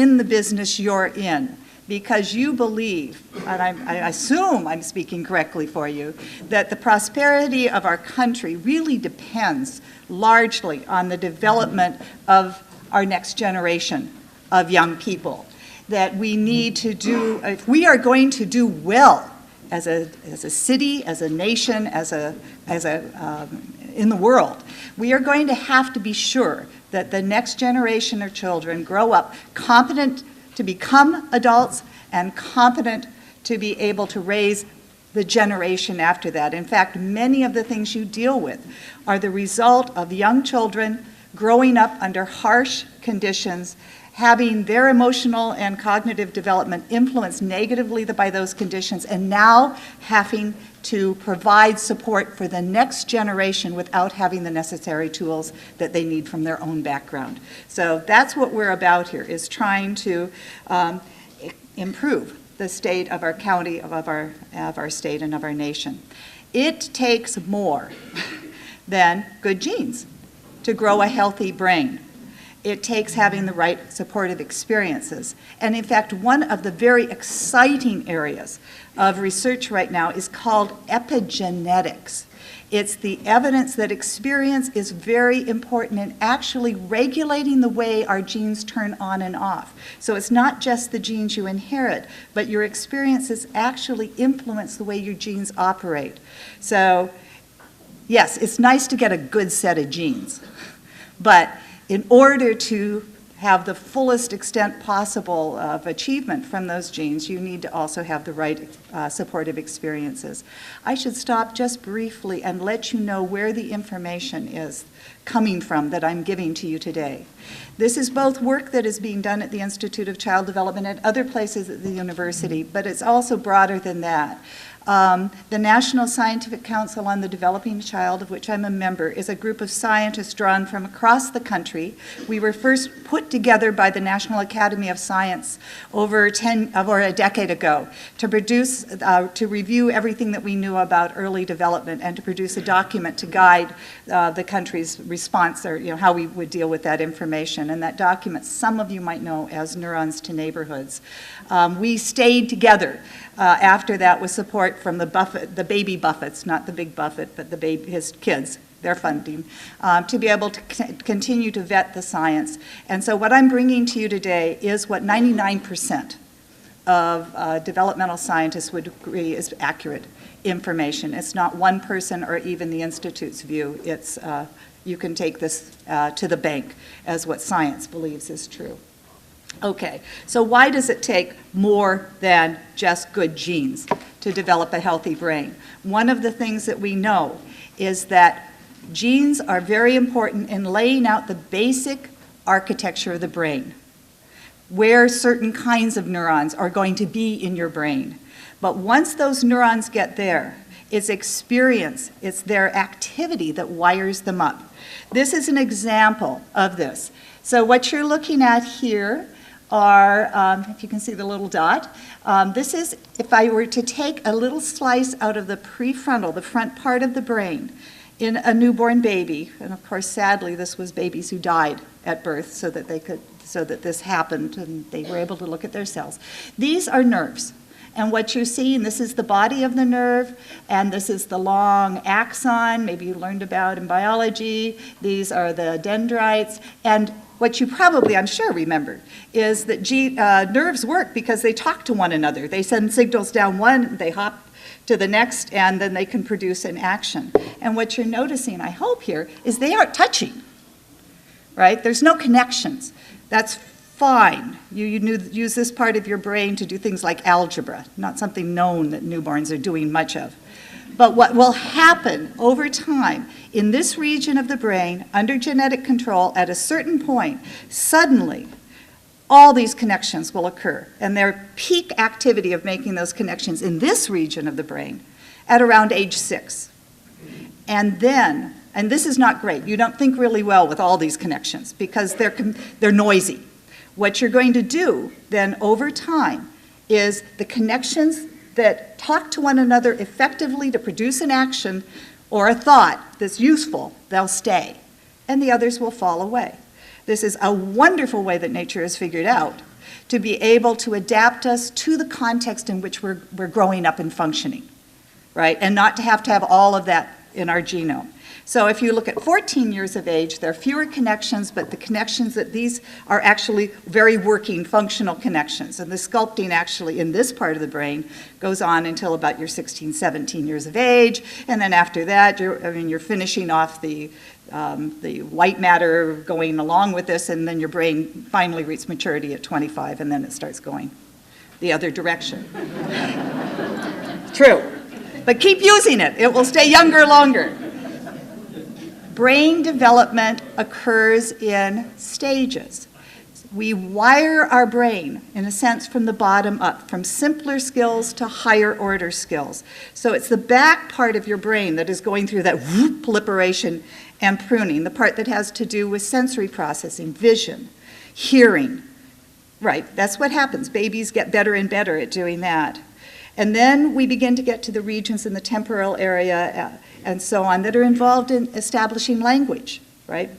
in the business you're in because you believe, and I assume I'm speaking correctly for you, that the prosperity of our country really depends largely on the development of our next generation of young people. That we need to do, if we are going to do well as a city, as a nation, in the world, we are going to have to be sure that the next generation of children grow up competent to become adults and competent to be able to raise the generation after that. In fact, many of the things you deal with are the result of young children growing up under harsh conditions, having their emotional and cognitive development influenced negatively by those conditions, and now having to provide support for the next generation without having the necessary tools that they need from their own background. So that's what we're about here, is trying to improve the state of our county, of our state, and of our nation. It takes more than good genes to grow a healthy brain. It takes having the right supportive experiences. And in fact, one of the very exciting areas of research right now is called epigenetics. It's the evidence that experience is very important in actually regulating the way our genes turn on and off. So it's not just the genes you inherit, but your experiences actually influence the way your genes operate. So yes, it's nice to get a good set of genes, but in order to have the fullest extent possible of achievement from those genes, you need to also have the right supportive experiences. I should stop just briefly and let you know where the information is coming from that I'm giving to you today. This is both work that is being done at the Institute of Child Development and other places at the university, but it's also broader than that. The National Scientific Council on the Developing Child, of which I'm a member, is a group of scientists drawn from across the country. We were first put together by the National Academy of Science over a decade ago to produce, to review everything that we knew about early development and to produce a document to guide the country's response, or how we would deal with that information. And that document, some of you might know as Neurons to Neighborhoods. We stayed together after that with support from the baby Buffetts, not the big Buffett, but his kids, their funding, to be able to continue to vet the science. And so what I'm bringing to you today is what 99% of developmental scientists would agree is accurate information. It's not one person or even the Institute's view. It's, you can take this to the bank as what science believes is true. Okay, so why does it take more than just good genes to develop a healthy brain? One of the things that we know is that genes are very important in laying out the basic architecture of the brain, where certain kinds of neurons are going to be in your brain. But once those neurons get there, it's experience, it's their activity that wires them up. This is an example of this. So what you're looking at here are, if you can see the little dot, this is if I were to take a little slice out of the prefrontal, the front part of the brain, in a newborn baby, and of course sadly this was babies who died at birth so that this happened and they were able to look at their cells. These are nerves. And what you're seeing, this is the body of the nerve, and this is the long axon, maybe you learned about in biology. These are the dendrites. And what you probably, I'm sure, remember is that nerves work because they talk to one another. They send signals down one, they hop to the next, and then they can produce an action. And what you're noticing, I hope here, is they aren't touching, right? There's no connections. That's fine. You use this part of your brain to do things like algebra, not something known that newborns are doing much of. But what will happen over time in this region of the brain, under genetic control, at a certain point, suddenly all these connections will occur. And their peak activity of making those connections in this region of the brain at around age 6. And then, and this is not great, you don't think really well with all these connections because they're noisy. What you're going to do then over time is the connections that talk to one another effectively to produce an action or a thought that's useful, they'll stay, and the others will fall away. This is a wonderful way that nature has figured out to be able to adapt us to the context in which we're growing up and functioning, right? And not to have all of that in our genome. So if you look at 14 years of age, there are fewer connections, but the connections that these are actually very working, functional connections. And the sculpting actually in this part of the brain goes on until about your 16, 17 years of age. And then after that, you're finishing off the white matter going along with this, and then your brain finally reaches maturity at 25, and then it starts going the other direction. True. But keep using it. It will stay younger longer. Brain development occurs in stages. We wire our brain, in a sense, from the bottom up, from simpler skills to higher order skills. So it's the back part of your brain that is going through that proliferation and pruning, the part that has to do with sensory processing, vision, hearing. Right, that's what happens. Babies get better and better at doing that. And then we begin to get to the regions in the temporal area and so on that are involved in establishing language, right?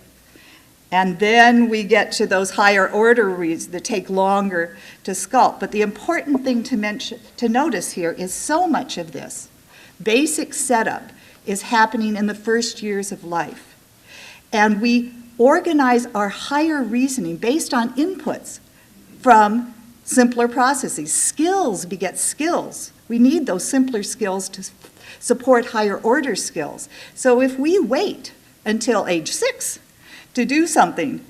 And then we get to those higher order reads that take longer to sculpt. But the important thing to notice here is so much of this basic setup is happening in the first years of life. And we organize our higher reasoning based on inputs from simpler processes. Skills beget skills. We need those simpler skills to support higher order skills. So if we wait until age 6 to do something,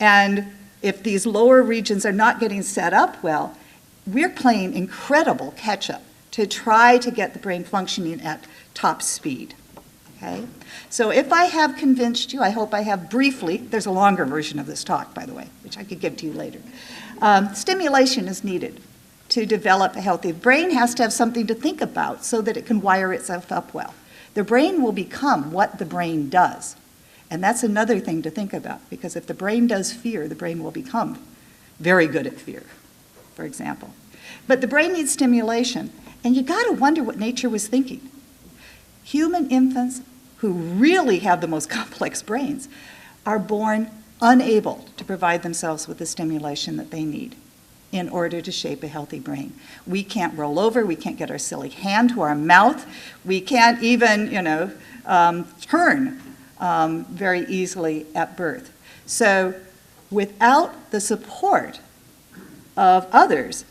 and if these lower regions are not getting set up well, we're playing incredible catch-up to try to get the brain functioning at top speed. Okay? So if I have convinced you, I hope I have briefly, there's a longer version of this talk, by the way, which I could give to you later. Stimulation is needed to develop a healthy brain. Has to have something to think about so that it can wire itself up well. The brain will become what the brain does. And that's another thing to think about, because if the brain does fear, the brain will become very good at fear, for example. But the brain needs stimulation, and you got to wonder what nature was thinking. Human infants who really have the most complex brains are born unable to provide themselves with the stimulation that they need in order to shape a healthy brain. We can't roll over, we can't get our silly hand to our mouth, we can't even, turn very easily at birth. So without the support of others,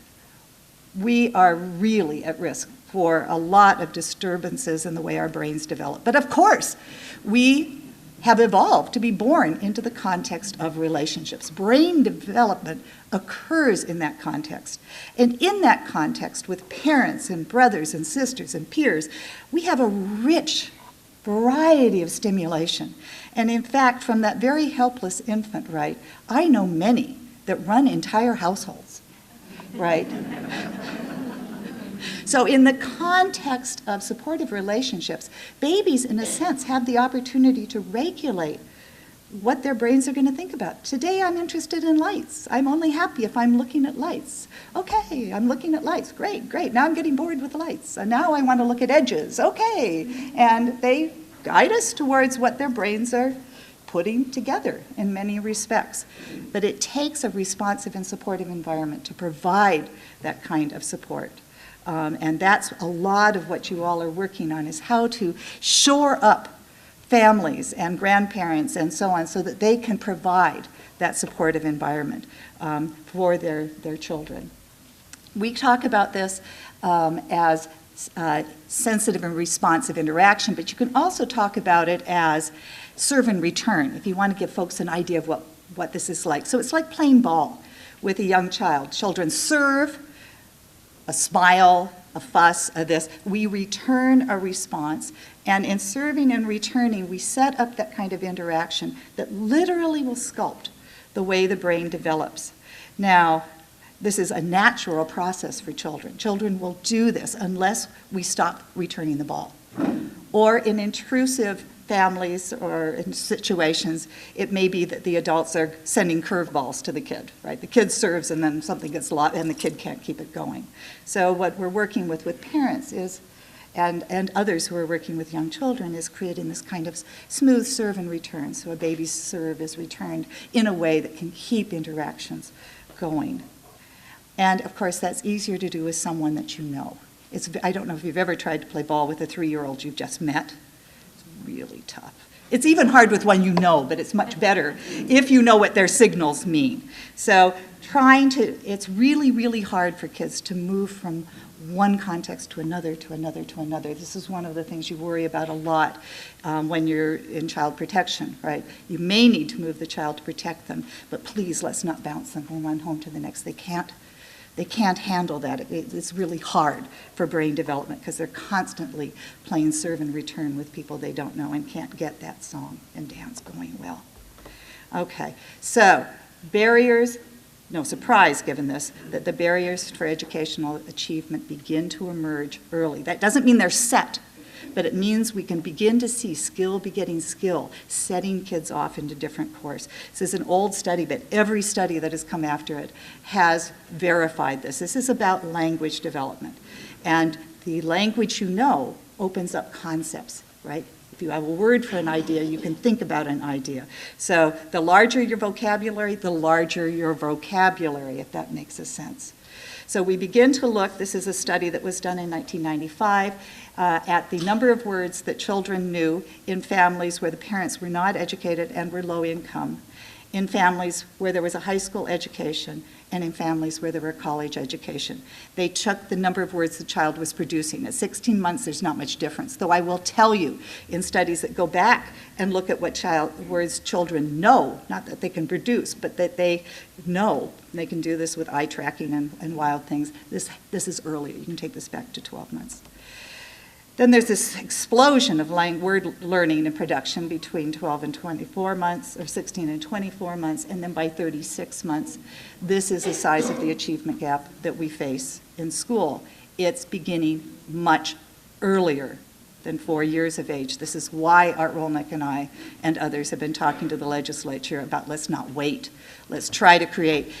we are really at risk for a lot of disturbances in the way our brains develop. But of course, we have evolved to be born into the context of relationships. Brain development occurs in that context. And in that context, with parents and brothers and sisters and peers, we have a rich variety of stimulation. And in fact, from that very helpless infant, right, I know many that run entire households, right? So in the context of supportive relationships, babies, in a sense, have the opportunity to regulate what their brains are going to think about. Today I'm interested in lights. I'm only happy if I'm looking at lights. Okay, I'm looking at lights. Great, great. Now I'm getting bored with lights. And now I want to look at edges. Okay. And they guide us towards what their brains are putting together in many respects. But it takes a responsive and supportive environment to provide that kind of support. And that's a lot of what you all are working on, is how to shore up families and grandparents and so on so that they can provide that supportive environment for their children. We talk about this as sensitive and responsive interaction, but you can also talk about it as serve and return, if you want to give folks an idea of what this is like. So it's like playing ball with a young child. Children serve, a smile, a fuss, a this. We return a response, and in serving and returning, we set up that kind of interaction that literally will sculpt the way the brain develops. Now, this is a natural process for children. Children will do this unless we stop returning the ball. Or in intrusive families or in situations, it may be that the adults are sending curveballs to the kid, right? The kid serves and then something gets lost and the kid can't keep it going. So what we're working with parents is, and others who are working with young children, is creating this kind of smooth serve and return. So a baby's serve is returned in a way that can keep interactions going. And of course, that's easier to do with someone that you know. I don't know if you've ever tried to play ball with a 3-year-old you've just met. It's really tough. It's even hard with one you know, but it's much better if you know what their signals mean. So it's really, really hard for kids to move from one context to another, to another, to another. This is one of the things you worry about a lot when you're in child protection, right? You may need to move the child to protect them, but please let's not bounce them from one home to the next. They can't handle that. It's really hard for brain development because they're constantly playing serve and return with people they don't know and can't get that song and dance going well. Okay, so barriers. No surprise, given this, that the barriers for educational achievement begin to emerge early. That doesn't mean they're set, but it means we can begin to see skill begetting skill, setting kids off into different courses. This is an old study, but every study that has come after it has verified this. This is about language development. And the language you know opens up concepts, right? If you have a word for an idea, you can think about an idea. So the larger your vocabulary, the larger your vocabulary, if that makes a sense. So we begin to look, this is a study that was done in 1995, at the number of words that children knew in families where the parents were not educated and were low income, in families where there was a high school education, and in families where there were college education. They took the number of words the child was producing. At 16 months, there's not much difference, though I will tell you in studies that go back and look at what words children know, not that they can produce, but that they know. They can do this with eye tracking and wild things. This is earlier. You can take this back to 12 months. Then there's this explosion of word learning and production between 12 and 24 months, or 16 and 24 months, and then by 36 months, this is the size of the achievement gap that we face in school. It's beginning much earlier than 4 years of age. This is why Art Rolnick and I and others have been talking to the legislature about let's not wait. Let's try to create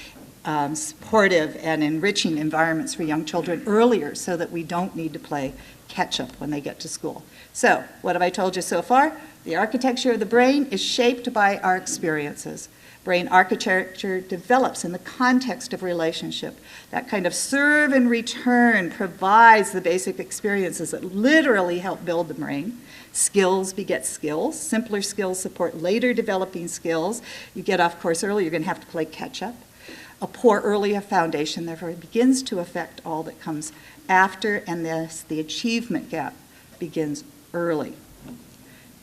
supportive and enriching environments for young children earlier so that we don't need to play catch up when they get to school. So, what have I told you so far? The architecture of the brain is shaped by our experiences. Brain architecture develops in the context of relationship. That kind of serve and return provides the basic experiences that literally help build the brain. Skills beget skills. Simpler skills support later developing skills. You get off course early, you're going to have to play catch up. A poor early foundation, therefore, begins to affect all that comes after, and the achievement gap begins early.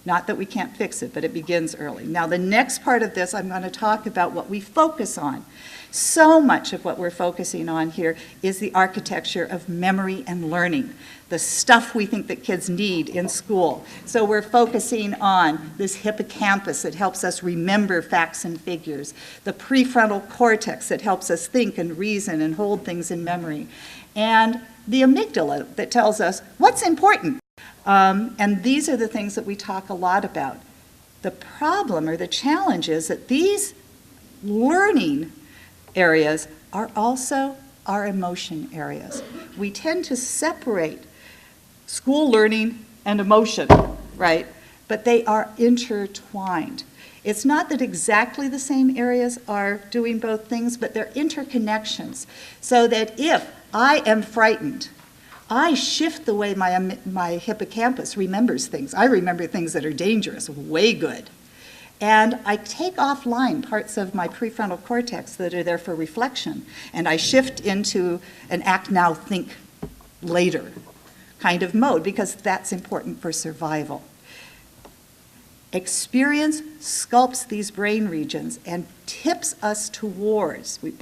Not that we can't fix it, but it begins early. Now, the next part of this, I'm going to talk about what we focus on. So much of what we're focusing on here is the architecture of memory and learning, the stuff we think that kids need in school. So we're focusing on this hippocampus that helps us remember facts and figures, the prefrontal cortex that helps us think and reason and hold things in memory, and the amygdala that tells us what's important. And these are the things that we talk a lot about. The problem or the challenge is that these learning areas are also our emotion areas. We tend to separate school learning and emotion, right? But they are intertwined. It's not that exactly the same areas are doing both things, but they're interconnections. So that if I am frightened, I shift the way my hippocampus remembers things. I remember things that are dangerous, way good. And I take offline parts of my prefrontal cortex that are there for reflection, and I shift into an act now, think later kind of mode, because that's important for survival. Experience sculpts these brain regions and tips us towards, we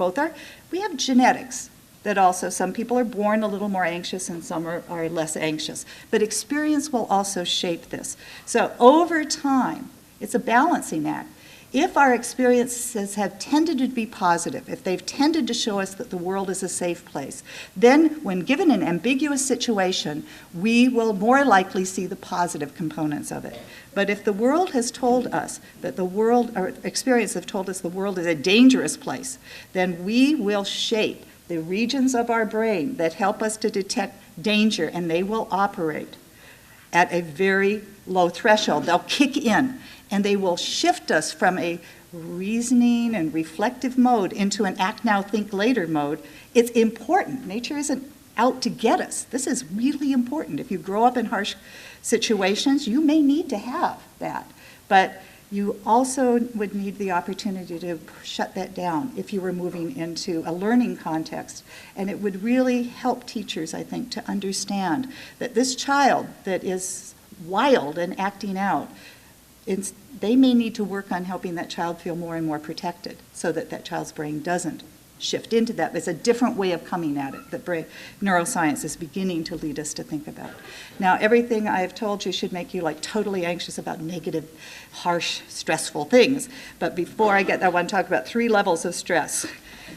have genetics that also, some people are born a little more anxious and some are less anxious, but experience will also shape this. So over time, it's a balancing act. If our experiences have tended to be positive, if they've tended to show us that the world is a safe place, then when given an ambiguous situation, we will more likely see the positive components of it. But if the world has told us that our experience have told us the world is a dangerous place, then we will shape the regions of our brain that help us to detect danger, and they will operate at a very low threshold. They'll kick in, and they will shift us from a reasoning and reflective mode into an act now, think later mode, it's important. Nature isn't out to get us. This is really important. If you grow up in harsh situations, you may need to have that. But you also would need the opportunity to shut that down if you were moving into a learning context. And it would really help teachers, I think, to understand that this child that is wild and acting out, they may need to work on helping that child feel more and more protected so that that child's brain doesn't shift into that. There's a different way of coming at it that neuroscience is beginning to lead us to think about. Now, everything I've told you should make you like totally anxious about negative, harsh, stressful things. But before I get there, I want to talk about 3 levels of stress,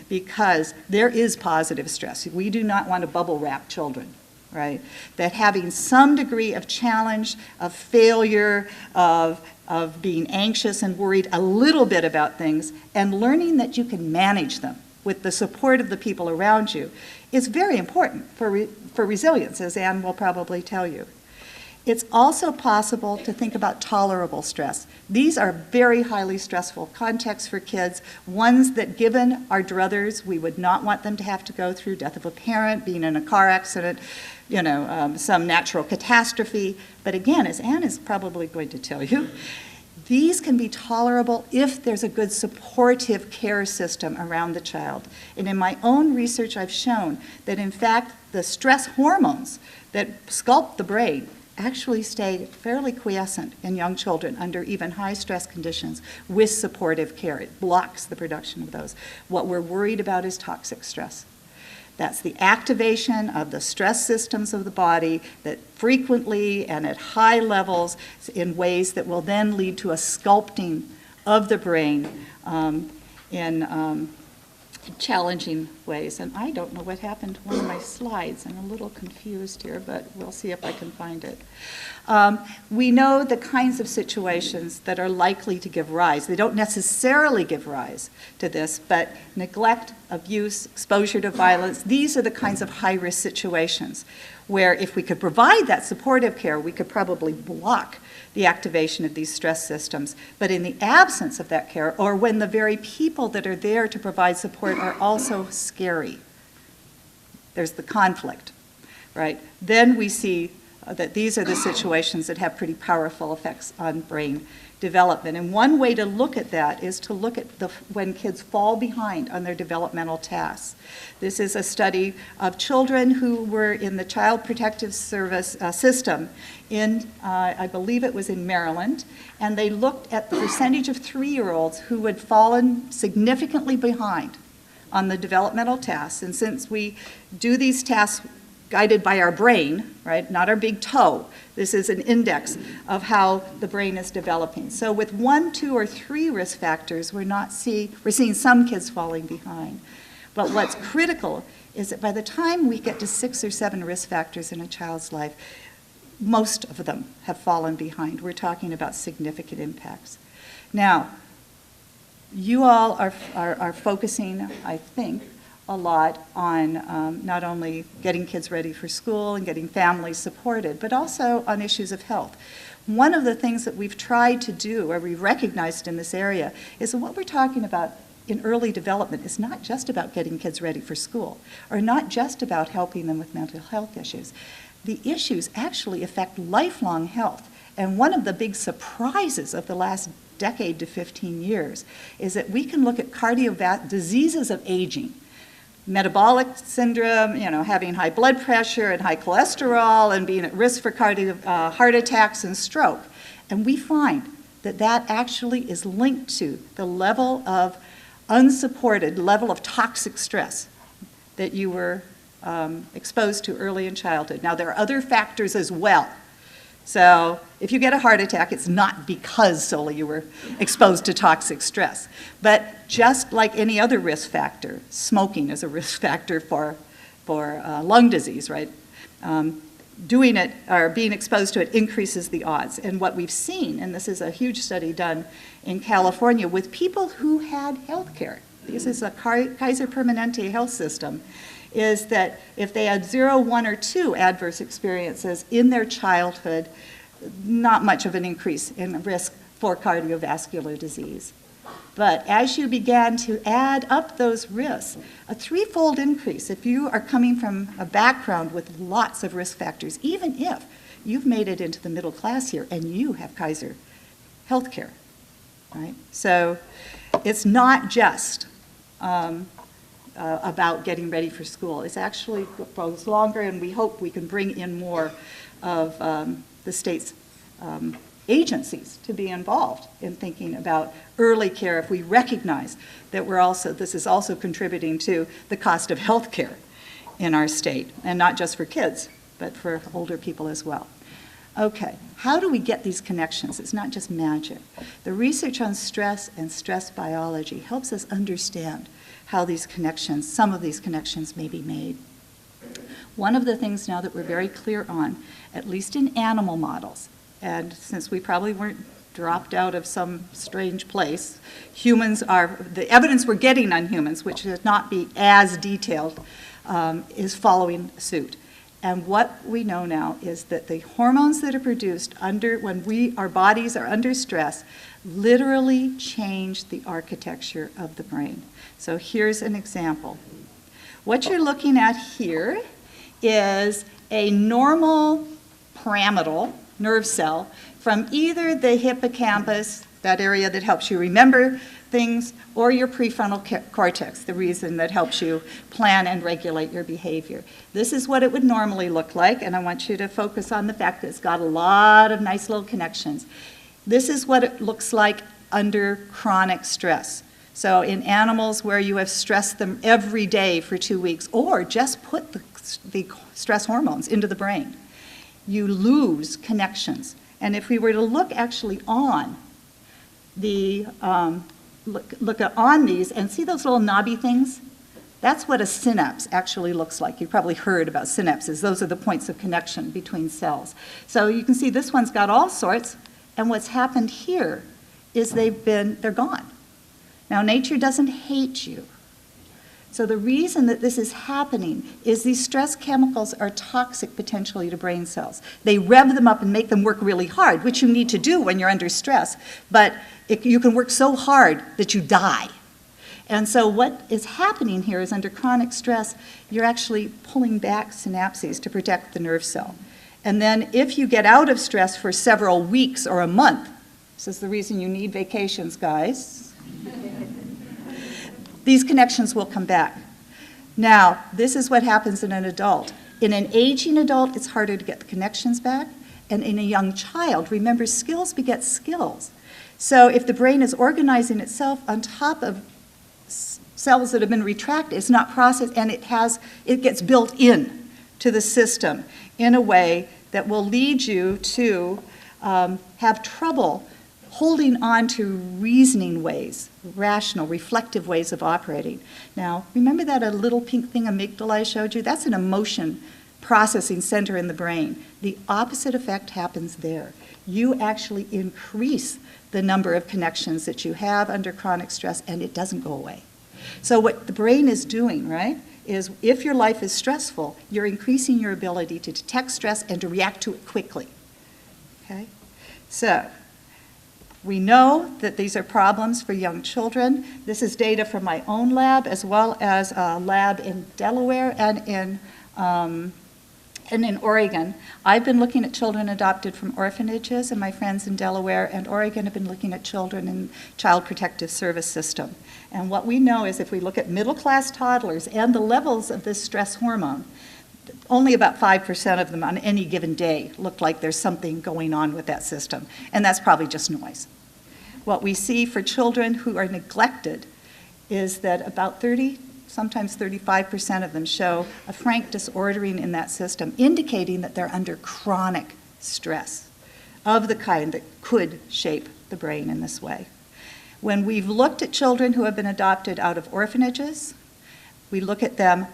because there is positive stress. We do not want to bubble wrap children, right? That having some degree of challenge, of failure, of being anxious and worried a little bit about things, and learning that you can manage them with the support of the people around you is very important for resilience, as Anne will probably tell you. It's also possible to think about tolerable stress. These are very highly stressful contexts for kids, ones that, given our druthers, we would not want them to have to go through: death of a parent, being in a car accident, some natural catastrophe. But again, as Anne is probably going to tell you, these can be tolerable if there's a good supportive care system around the child. And in my own research, I've shown that, in fact, the stress hormones that sculpt the brain actually stay fairly quiescent in young children under even high stress conditions with supportive care. It blocks the production of those. What we're worried about is toxic stress. That's the activation of the stress systems of the body that frequently and at high levels in ways that will then lead to a sculpting of the brain in challenging ways. And I don't know what happened to one of my slides. I'm a little confused here, but we'll see if I can find it. We know the kinds of situations that are likely to give rise. They don't necessarily give rise to this, but neglect, abuse, exposure to violence, these are the kinds of high-risk situations where if we could provide that supportive care, we could probably block the activation of these stress systems. But in the absence of that care, or when the very people that are there to provide support are also scary, there's the conflict, right? Then we see that these are the situations that have pretty powerful effects on brain development. And one way to look at that is to look at when kids fall behind on their developmental tasks. This is a study of children who were in the Child Protective Service system in, I believe it was in Maryland, and they looked at the percentage of 3-year-olds who had fallen significantly behind on the developmental tasks. And since we do these tasks guided by our brain, right, not our big toe, this is an index of how the brain is developing. So with 1, 2, or 3 risk factors, we're seeing some kids falling behind. But what's critical is that by the time we get to 6 or 7 risk factors in a child's life, most of them have fallen behind. We're talking about significant impacts. Now, you all are focusing, I think, a lot on not only getting kids ready for school and getting families supported, but also on issues of health. One of the things that we've tried to do, or we've recognized in this area, is that what we're talking about in early development is not just about getting kids ready for school, or not just about helping them with mental health issues. The issues actually affect lifelong health. And one of the big surprises of the last decade to 15 years is that we can look at diseases of aging, metabolic syndrome, having high blood pressure and high cholesterol and being at risk for heart attacks and stroke. And we find that that actually is linked to the level of unsupported, level of toxic stress that you were exposed to early in childhood. Now, there are other factors as well. So if you get a heart attack, it's not because solely you were exposed to toxic stress. But just like any other risk factor, smoking is a risk factor for lung disease, right? Doing it or being exposed to it increases the odds. And what we've seen, and this is a huge study done in California with people who had health care, this is a Kaiser Permanente health system, is that if they had 0, 1, or 2 adverse experiences in their childhood, not much of an increase in risk for cardiovascular disease. But as you began to add up those risks, a threefold increase, if you are coming from a background with lots of risk factors, even if you've made it into the middle class here and you have Kaiser healthcare, right? So it's not just about getting ready for school. It actually goes longer, and we hope we can bring in more of the state's agencies to be involved in thinking about early care if we recognize that this is also contributing to the cost of health care in our state, and not just for kids, but for older people as well. Okay, how do we get these connections? It's not just magic. The research on stress and stress biology helps us understand how these connections, some of these connections may be made. One of the things now that we're very clear on, at least in animal models, and since we probably weren't dropped out of some strange place, the evidence we're getting on humans, which should not be as detailed, is following suit. And what we know now is that the hormones that are produced when our bodies are under stress literally change the architecture of the brain. So here's an example. What you're looking at here is a normal pyramidal nerve cell from either the hippocampus, that area that helps you remember things, or your prefrontal cortex, the reason that helps you plan and regulate your behavior. This is what it would normally look like, and I want you to focus on the fact that it's got a lot of nice little connections. This is what it looks like under chronic stress. So in animals where you have stressed them every day for 2 weeks, or just put the stress hormones into the brain, you lose connections. And if we were to look actually on the on these and see those little knobby things, that's what a synapse actually looks like. You've probably heard about synapses. Those are the points of connection between cells. So you can see this one's got all sorts, and what's happened here is they're gone. Now, nature doesn't hate you. So the reason that this is happening is these stress chemicals are toxic potentially to brain cells. They rev them up and make them work really hard, which you need to do when you're under stress, but you can work so hard that you die. And so what is happening here is under chronic stress, you're actually pulling back synapses to protect the nerve cell. And then if you get out of stress for several weeks or a month, this is the reason you need vacations, guys, these connections will come back. Now, this is what happens in an adult. In an aging adult, it's harder to get the connections back. And in a young child, remember, skills beget skills. So if the brain is organizing itself on top of cells that have been retracted, it's not processed, and it gets built in to the system in a way that will lead you to have trouble holding on to reasoning ways, rational, reflective ways of operating. Now, remember that little pink thing amygdala I showed you? That's an emotion processing center in the brain. The opposite effect happens there. You actually increase the number of connections that you have under chronic stress, and it doesn't go away. So what the brain is doing, right, is if your life is stressful, you're increasing your ability to detect stress and to react to it quickly. Okay? So we know that these are problems for young children. This is data from my own lab, as well as a lab in Delaware and in Oregon. I've been looking at children adopted from orphanages, and my friends in Delaware and Oregon have been looking at children in Child Protective Service system. And what we know is if we look at middle-class toddlers and the levels of this stress hormone, only about 5% of them on any given day look like there's something going on with that system, and that's probably just noise. What we see for children who are neglected is that about 30, sometimes 35% of them show a frank disordering in that system, indicating that they're under chronic stress of the kind that could shape the brain in this way. When we've looked at children who have been adopted out of orphanages, we look at them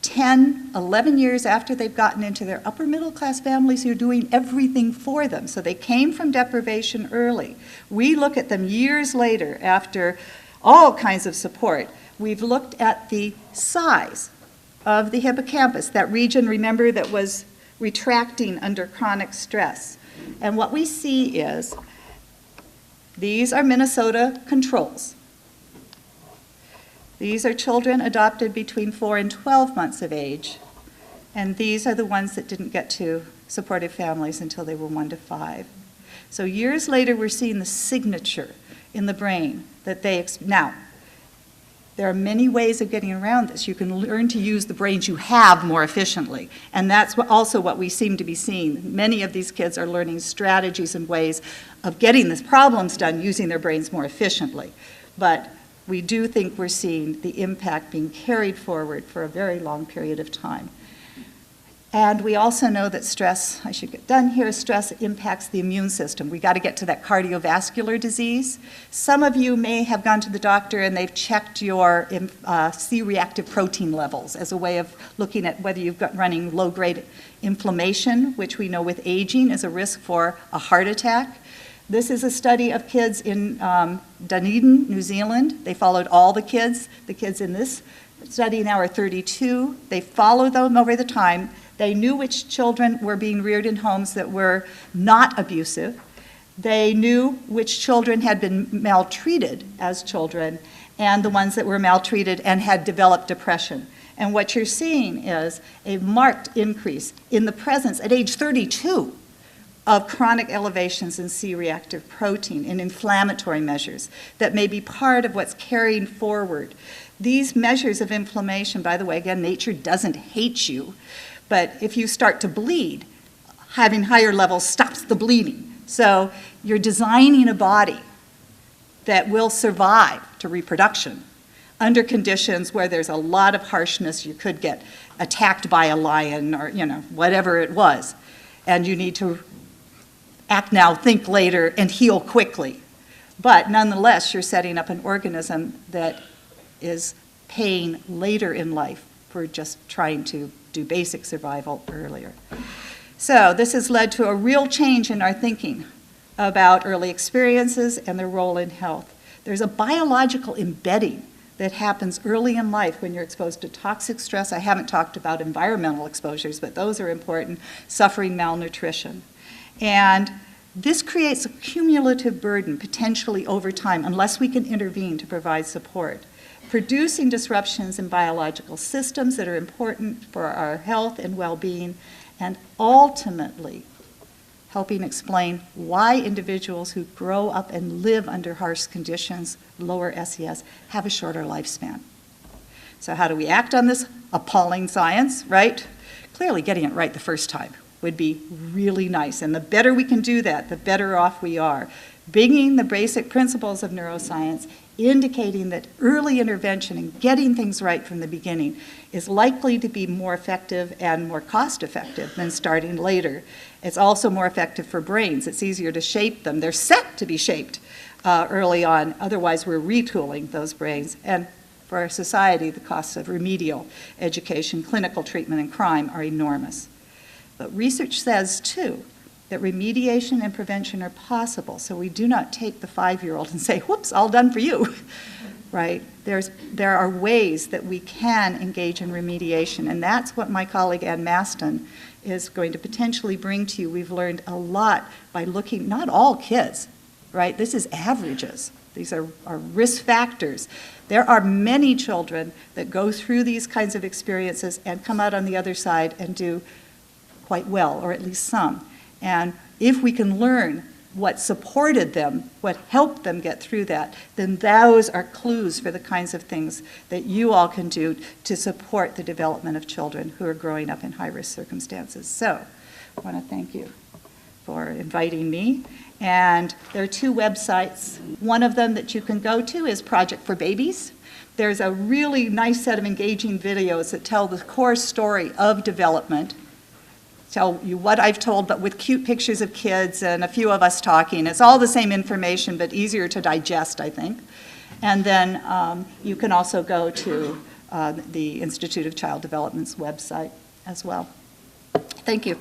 10, 11 years after they've gotten into their upper middle class families who are doing everything for them. So they came from deprivation early. We look at them years later after all kinds of support. We've looked at the size of the hippocampus, that region, remember, that was retracting under chronic stress. And what we see is These are Minnesota controls. These are children adopted between 4 and 12 months of age, and these are the ones that didn't get to supportive families until they were 1 to 5. So years later, we're seeing the signature in the brain that now, there are many ways of getting around this. You can learn to use the brains you have more efficiently, and that's also what we seem to be seeing. Many of these kids are learning strategies and ways of getting these problems done using their brains more efficiently. But we do think we're seeing the impact being carried forward for a very long period of time. And we also know that stress, I should get done here, stress impacts the immune system. We got to get to that cardiovascular disease. Some of you may have gone to the doctor and they've checked your C-reactive protein levels as a way of looking at whether you've got running low-grade inflammation, which we know with aging is a risk for a heart attack. This is a study of kids in Dunedin, New Zealand. They followed all the kids. The kids in this study now are 32. They followed them over the time. They knew which children were being reared in homes that were not abusive. They knew which children had been maltreated as children and the ones that were maltreated and had developed depression. And what you're seeing is a marked increase in the presence at age 32 of chronic elevations in C-reactive protein and inflammatory measures that may be part of what's carrying forward. These measures of inflammation, by the way, again, nature doesn't hate you, but if you start to bleed, having higher levels stops the bleeding. So you're designing a body that will survive to reproduction under conditions where there's a lot of harshness. You could get attacked by a lion or, whatever it was. And you need to act now, think later, and heal quickly. But nonetheless, you're setting up an organism that is paying later in life for just trying to do basic survival earlier. So this has led to a real change in our thinking about early experiences and their role in health. There's a biological embedding that happens early in life when you're exposed to toxic stress. I haven't talked about environmental exposures, but those are important, suffering malnutrition. And this creates a cumulative burden potentially over time unless we can intervene to provide support, producing disruptions in biological systems that are important for our health and well-being, and ultimately helping explain why individuals who grow up and live under harsh conditions, lower SES, have a shorter lifespan. So how do we act on this appalling science, right? Clearly getting it right the first time would be really nice, and the better we can do that, the better off we are. Bringing the basic principles of neuroscience, indicating that early intervention and getting things right from the beginning is likely to be more effective and more cost-effective than starting later. It's also more effective for brains. It's easier to shape them. They're set to be shaped early on. Otherwise, we're retooling those brains. And for our society, the costs of remedial education, clinical treatment, and crime are enormous. But research says, too, that remediation and prevention are possible. So we do not take the 5-year-old and say, whoops, all done for you, right? There are ways that we can engage in remediation, and that's what my colleague Ann Maston is going to potentially bring to you. We've learned a lot by looking, not all kids, right? This is averages. These are risk factors. There are many children that go through these kinds of experiences and come out on the other side and do quite well, or at least some. And if we can learn what supported them, what helped them get through that, then those are clues for the kinds of things that you all can do to support the development of children who are growing up in high-risk circumstances. So I want to thank you for inviting me. And there are 2 websites. One of them that you can go to is Project for Babies. There's a really nice set of engaging videos that tell the core story of development, tell you what I've told, but with cute pictures of kids and a few of us talking. It's all the same information, but easier to digest, I think. And then you can also go to the Institute of Child Development's website as well. Thank you.